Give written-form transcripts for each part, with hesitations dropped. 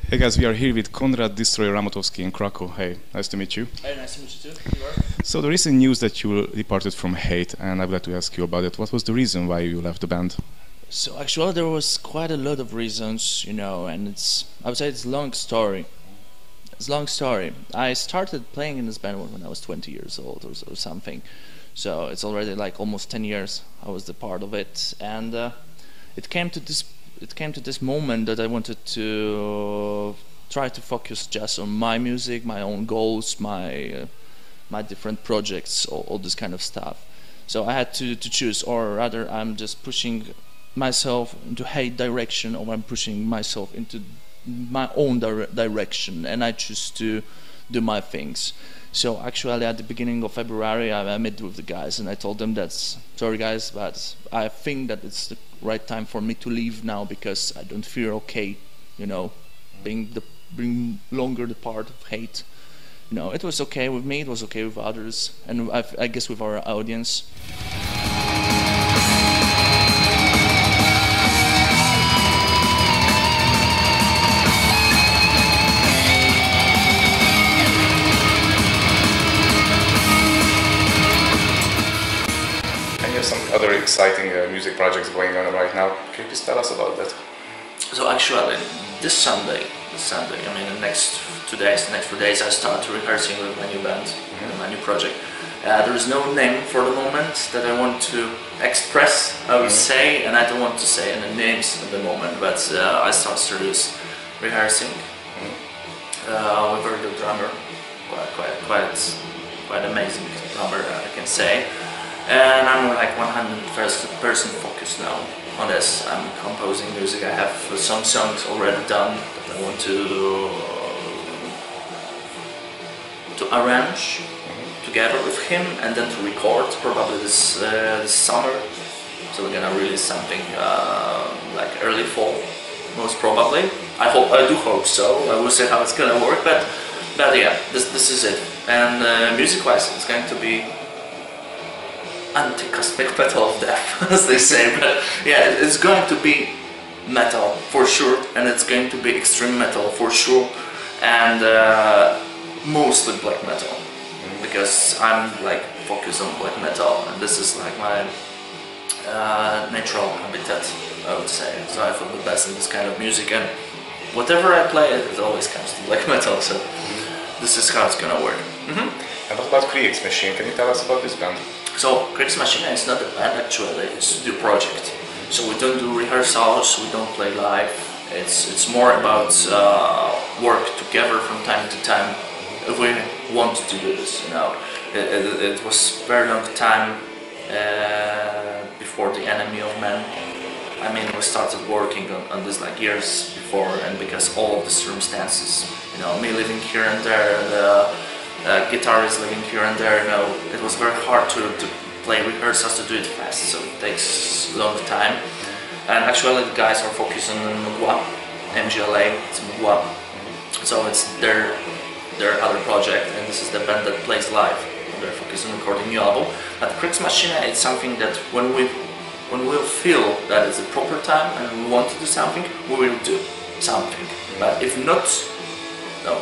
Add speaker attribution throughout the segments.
Speaker 1: Hey guys, we are here with Konrad Ramotowski in Krakow. Hey, nice to meet you.
Speaker 2: Hey, nice to meet you too.
Speaker 1: So there is a news that you departed from Hate, and I would like to ask you about it. What was the reason why you left the band?
Speaker 2: So actually there was quite a lot of reasons, and I would say it's a long story. It's a long story. I started playing in this band when I was 20 years old or something. So it's already like almost 10 years I was the part of it, and it came to this moment that I wanted to try to focus just on my music, my own goals, my different projects, all this kind of stuff. So I had to choose, or rather I'm just pushing myself into Hate direction, or I'm pushing myself into my own direction, and I choose to do my things. So actually at the beginning of February I met with the guys and I told them that, sorry guys, but I think that it's the right time for me to leave now, because I don't feel okay, being longer the part of Hate. It was okay with me, it was okay with others, and I guess with our audience.
Speaker 1: Some other exciting music projects going on right now. Can you please tell us about that?
Speaker 2: So actually, this Sunday, I mean the next 2 days, I start rehearsing with my new band, my new project. There is no name for the moment that I want to express, I would say, and I don't want to say any names at the moment, but I start serious rehearsing with a very good drummer, quite amazing drummer, I can say. And I'm like 100% focused now on this. I'm composing music. I have some songs already done that I want to arrange together with him, and then to record probably this summer. So we're gonna release something like early fall, most probably. I do hope so. I will see how it's gonna work, but yeah, this is it. And music-wise, it's going to be anti-cosmic metal of death, as they say, but yeah, it's going to be metal for sure, and it's going to be extreme metal for sure, and mostly black metal, because I'm like focused on black metal, and this is like my natural habitat, I would say. So I feel the best in this kind of music, and whatever I play, it always comes to black metal. So this is how it's gonna work.
Speaker 1: And what about Kriegsmaschine? Can you tell us about this band?
Speaker 2: So Kriegsmaschine is not a band actually, it's a studio project. So we don't do rehearsals, we don't play live. It's more about work together from time to time if we want to do this, It was very long time before the Enemy of Man. I mean, we started working on this like years before, and because all of the circumstances, me living here and there, the guitarist living here and there, it was very hard to play rehearsals, to do it fast, so it takes a long time. And actually the guys are focusing on Mgła, MGLA, it's Mgła. So it's their other project, and this is the band that plays live. They're focused on recording new album. But Kriegsmaschine is something that when we feel that it's a proper time and we want to do something, we will do something. But if not, no.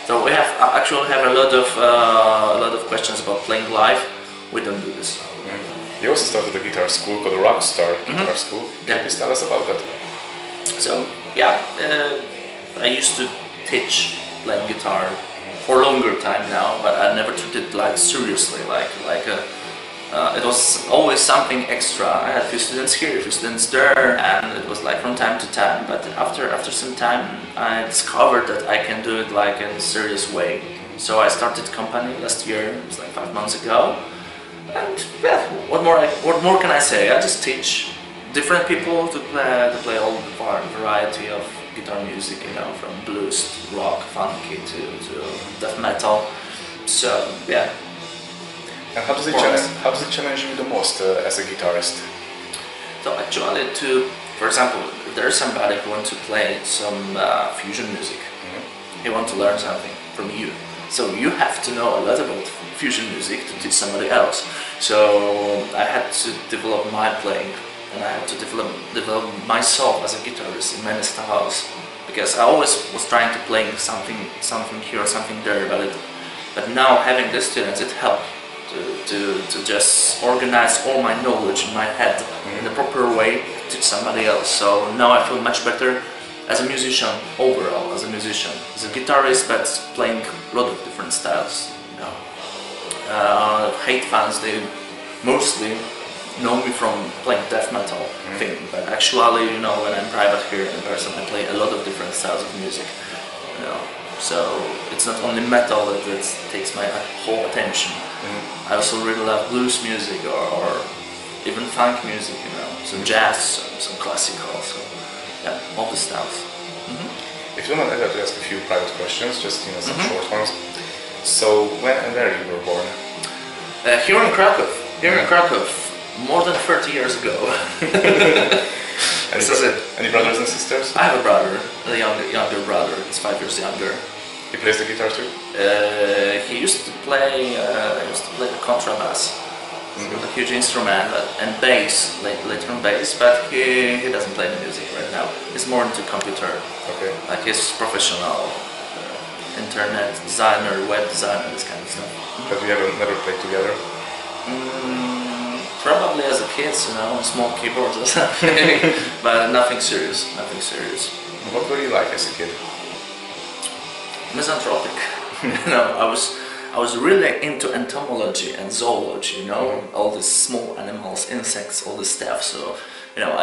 Speaker 2: So we actually have a lot of questions about playing live. We don't do this.
Speaker 1: You also started a guitar school called Rockstar Guitar School. Can you please tell us about that?
Speaker 2: So yeah, I used to teach playing guitar for a longer time now, but I never took it like seriously. It was always something extra. I had a few students here, a few students there, and it was like from time to time. But after some time, I discovered that I can do it like in a serious way. So I started company last year. It was like 5 months ago. And yeah, what more can I say? I just teach different people to play all the variety of guitar music, from blues to rock, funky to death metal. So yeah.
Speaker 1: And how does it challenge you the most as a guitarist?
Speaker 2: So actually, for example, if there's somebody who wants to play some fusion music, he wants to learn something from you. So you have to know a lot about fusion music to teach somebody else. So I had to develop my playing, and I had to develop myself as a guitarist in many styles. because I always was trying to play something here, something there, but now having the students, it helped to just organize all my knowledge in my head in the proper way to teach somebody else. So now I feel much better as a musician overall, as a musician, as a guitarist, but playing a lot of different styles. You know, hate fans, they mostly know me from playing death metal thing, but actually, you know, when I'm private here in person, I play a lot of different styles of music. You know, so it's not only metal that takes my whole attention. I also really love blues music or even funk music, you know, some jazz, some classical, so yeah, all the styles.
Speaker 1: If you don't mind, I'd like to ask a few private questions, just some short ones. So when and where you were born?
Speaker 2: Here in Krakow. Here in Krakow, more than 30 years ago.
Speaker 1: Any brothers and sisters?
Speaker 2: I have a brother, a younger brother. He's 5 years younger.
Speaker 1: He plays the guitar too?
Speaker 2: He used to play the contrabass. A huge instrument, and bass, later on bass, but he doesn't play the music right now. He's more into computer.
Speaker 1: Okay.
Speaker 2: Like he's professional internet designer, web designer, this kind of stuff.
Speaker 1: But we never played together?
Speaker 2: Probably as a kid, you know, on small keyboards or something, but nothing serious, nothing serious.
Speaker 1: What were you like as a kid?
Speaker 2: Misanthropic. You know, I was really into entomology and zoology, you know, all these small animals, insects, all this stuff. So, you know,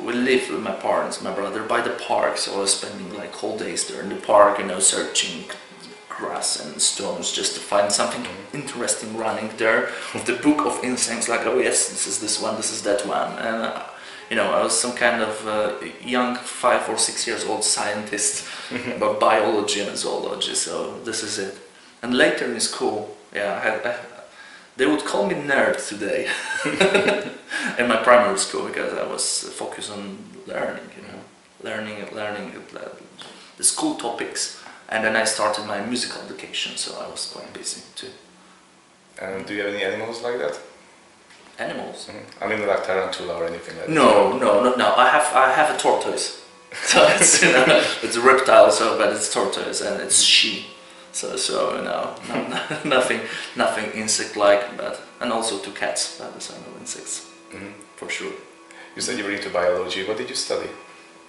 Speaker 2: we lived with my parents, my brother, by the park. So I was spending like whole days there in the park, you know, searching grass and stones just to find something interesting running there. With the book of insects, like, oh yes, this is this one, this is that one, and you know, I was some kind of young 5 or 6 years old scientist about biology and zoology. So this is it. And later in school, yeah, they would call me nerd today in my primary school, because I was focused on learning, you know, learning the school topics. And then I started my musical education, so I was quite busy too.
Speaker 1: And do you have any animals like that?
Speaker 2: Animals?
Speaker 1: I mean, like tarantula or anything like that?
Speaker 2: No, not now. I have a tortoise. So it's, you know, it's a reptile, so but it's tortoise and it's she. So you know, nothing insect-like, but and also 2 cats, but there's no insects for sure.
Speaker 1: You said you were into biology. What did you study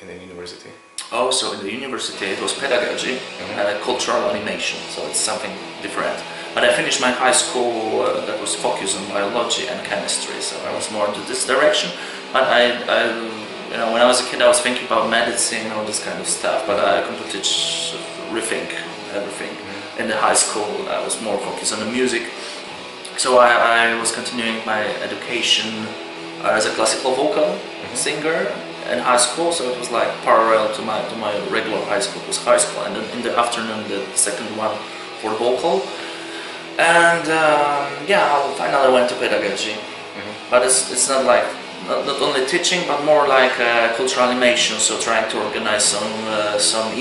Speaker 1: in the university?
Speaker 2: Oh, so in the university it was pedagogy and cultural animation, so it's something different. But I finished my high school that was focused on biology and chemistry, so I was more into this direction. But you know, when I was a kid, I was thinking about medicine, all this kind of stuff. But I completely rethink everything. In the high school, I was more focused on the music, so I was continuing my education as a classical vocal singer in high school. So it was like parallel to my regular high school. It was high school, and then in the afternoon the second one for vocal. And yeah, finally I went to pedagogy. But it's not like not only teaching, but more like cultural animation. So trying to organize some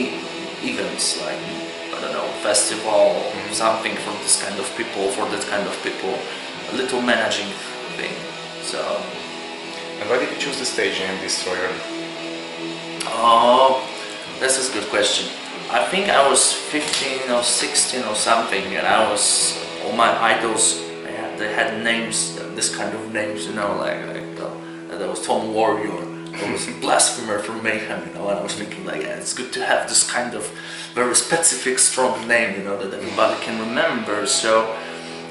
Speaker 2: events, like I don't know, festival, something for this kind of people, a little managing thing. So.
Speaker 1: And why did you choose the stage name Destroyer?
Speaker 2: Oh, this is a good question. I think I was 15 or 16 or something, and all my idols, they had names, this kind of names, you know, like there was Tom Warrior, there was Blasphemer from Mayhem, you know, and I was thinking like, yeah, it's good to have this kind of very specific, strong name, you know, that everybody can remember. So,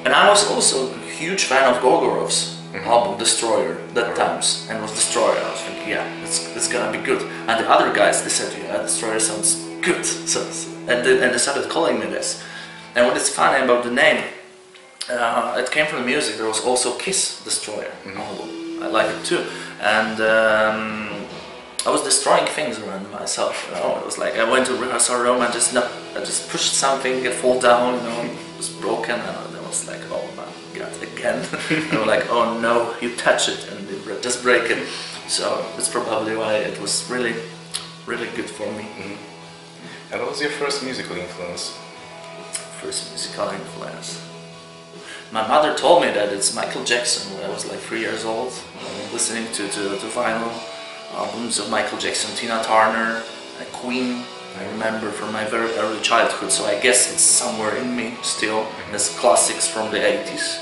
Speaker 2: and I was also a huge fan of Gorgorov's album Destroyer that times, and was Destroyer. I was thinking, yeah, it's gonna be good. And the other guys, they said, yeah, Destroyer sounds good. So and they started calling me this. And what is funny about the name, it came from the music. There was also Kiss Destroyer album. I like it too. And I was destroying things around myself. You know, it was like I went to rehearsal room and I just pushed something, it fall down. You know, it was broken, and I was like, oh my god, again. And I'm like, oh no, you touch it and it just break it. So that's probably why it was really, really good for me.
Speaker 1: And what was your first musical influence?
Speaker 2: First musical influence. My mother told me that it's Michael Jackson when I was like 3 years old, listening to vinyl albums of Michael Jackson, Tina Turner, Queen. I remember from my very early childhood, so I guess it's somewhere in me still. There's classics from the 80s.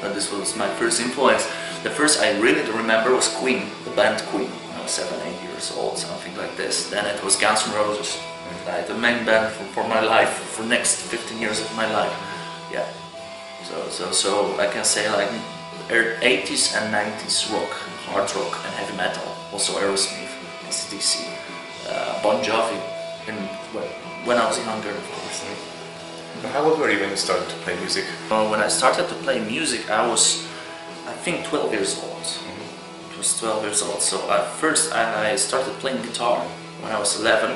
Speaker 2: But this was my first influence. The first I really remember was Queen, the band Queen. I was 7, 8 years old, something like this. Then it was Guns N' Roses, like the main band for my life, for next 15 years of my life. Yeah. So I can say like 80s and 90s rock, hard rock and heavy metal. Also Aerosmith, AC/DC, Bon Jovi, and when I was younger, of course.
Speaker 1: How old were you when you started to play music?
Speaker 2: When I started to play music, I was, I think, 12 years old. It was 12 years old. So at first I started playing guitar when I was 11,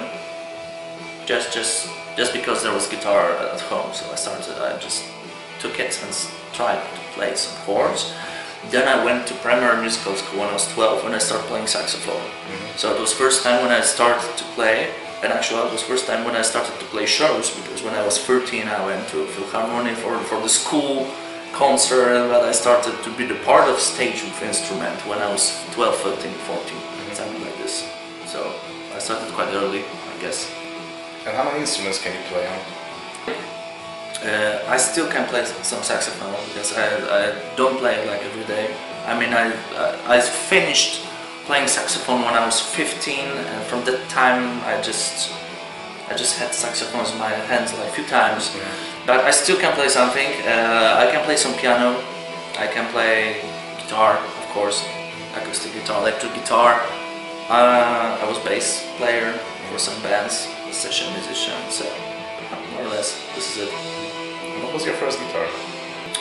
Speaker 2: just because there was guitar at home. So I just took it and tried to play some chords. Then I went to primary musical school when I was 12, when I started playing saxophone. So it was first time when I started to play. And actually, it was first time when I started to play shows, because when I was 13, I went to Philharmonic for the school concert, and I started to be the part of stage with instrument when I was 12, 13, 14, something like this. So I started quite early, I guess.
Speaker 1: And how many instruments can you play on?
Speaker 2: I still can play some saxophone, because I don't play it like every day. I mean, I finished playing saxophone when I was 15, and from that time I just had saxophones in my hands like a few times. But I still can play something. I can play some piano, I can play guitar, of course, acoustic guitar, electric guitar. I was bass player for some bands, session musician, so more or less this is it.
Speaker 1: And what was your first guitar?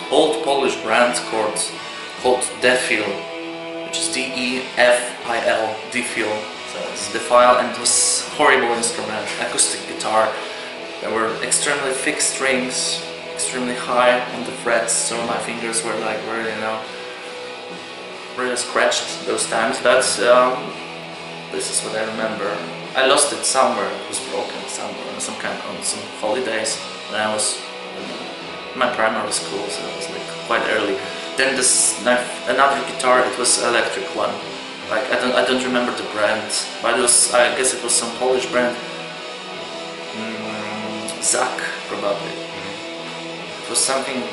Speaker 2: Old Polish brand called Defil, which is D-E-F-I-L, Defil. So it's Defile, and it was horrible instrument, acoustic guitar. There were extremely thick strings, extremely high on the frets, so my fingers were like really, really scratched those times. But this is what I remember. I lost it somewhere. It was broken somewhere on some holidays when I was in my primary school, so it was like quite early. Then another guitar. It was electric one. Like I don't remember the brand, but it was, I guess it was some Polish brand. Zak, probably. It was something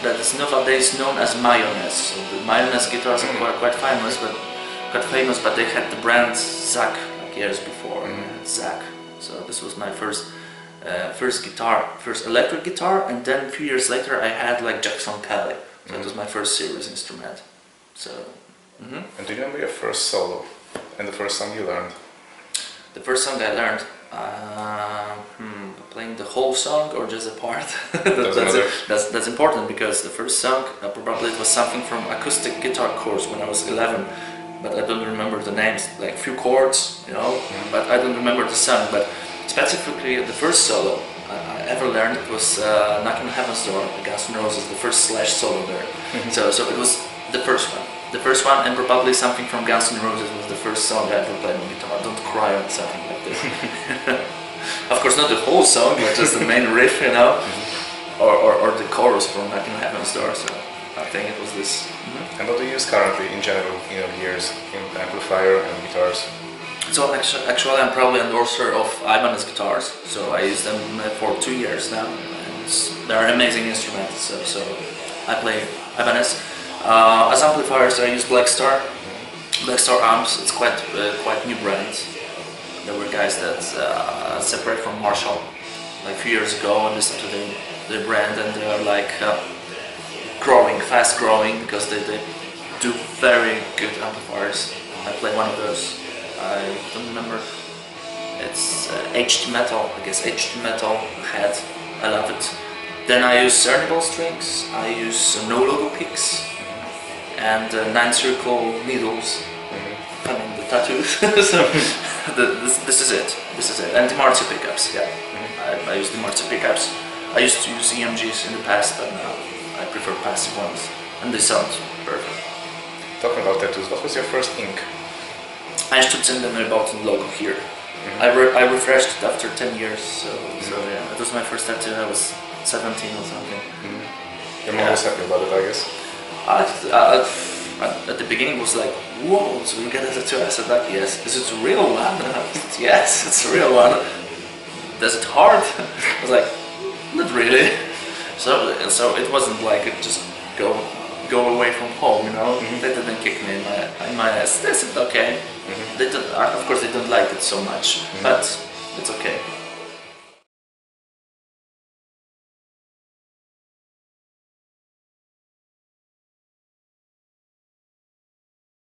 Speaker 2: that is nowadays known as Mayonnaise. So the Mayonnaise guitars are quite famous, but they had the brand Zak like years before. Zak. So this was my first guitar, first electric guitar, and then a few years later I had like Jackson Kelly. So it was my first serious instrument. So.
Speaker 1: And do you remember your first solo and the first song you learned?
Speaker 2: The first song I learned, playing the whole song or just a part? That's important, because the first song probably it was something from acoustic guitar course when I was 11, but I don't remember the names, like few chords, but I don't remember the song. But specifically the first solo I ever learned, it was Knocking on Heaven's Door, the Guns N' Roses, the first Slash solo there. So it was the first one. The first one, and probably something from Guns N' Roses was the first song I ever played on guitar. Don't Cry or something like this. Of course, not the whole song, but just the main riff, or the chorus from Knocking on Heaven's Door. So I think it was this.
Speaker 1: And what do you use currently in general, years in amplifier and guitars?
Speaker 2: So actually, I'm probably an endorser of Ibanez guitars. So I use them for 2 years now, and they're amazing instruments. So I play Ibanez. As amplifiers, I use Blackstar amps. It's quite new brand. There were guys that separate from Marshall like a few years ago and listened to the brand, and they are like fast growing, because they do very good amplifiers. I play one of those. I don't remember. It's HT Metal. I guess HT Metal head. I love it. Then I use Cernibal strings. I use no logo picks. And 9-circle needles, I mean the tattoos. So this is it. And the Marzi pickups. Yeah, I use the Marzi pickups. I used to use EMGs in the past, but now I prefer passive ones, and they sound perfect.
Speaker 1: Talking about tattoos, what was your first ink?
Speaker 2: I should send them about the logo here. I refreshed it after 10 years, so yeah, it was my first tattoo. I was 17 or something.
Speaker 1: Your mom was happy about it, I guess.
Speaker 2: at the beginning was like, whoa, so you get a tattoo? I said like, yes. Is it a real one? And I said, yes, it's a real one. Does it hurt? I was like, not really. So it wasn't like it just go away from home, you know. They didn't kick me in my ass. They said okay. They don't, of course they don't like it so much, but it's okay.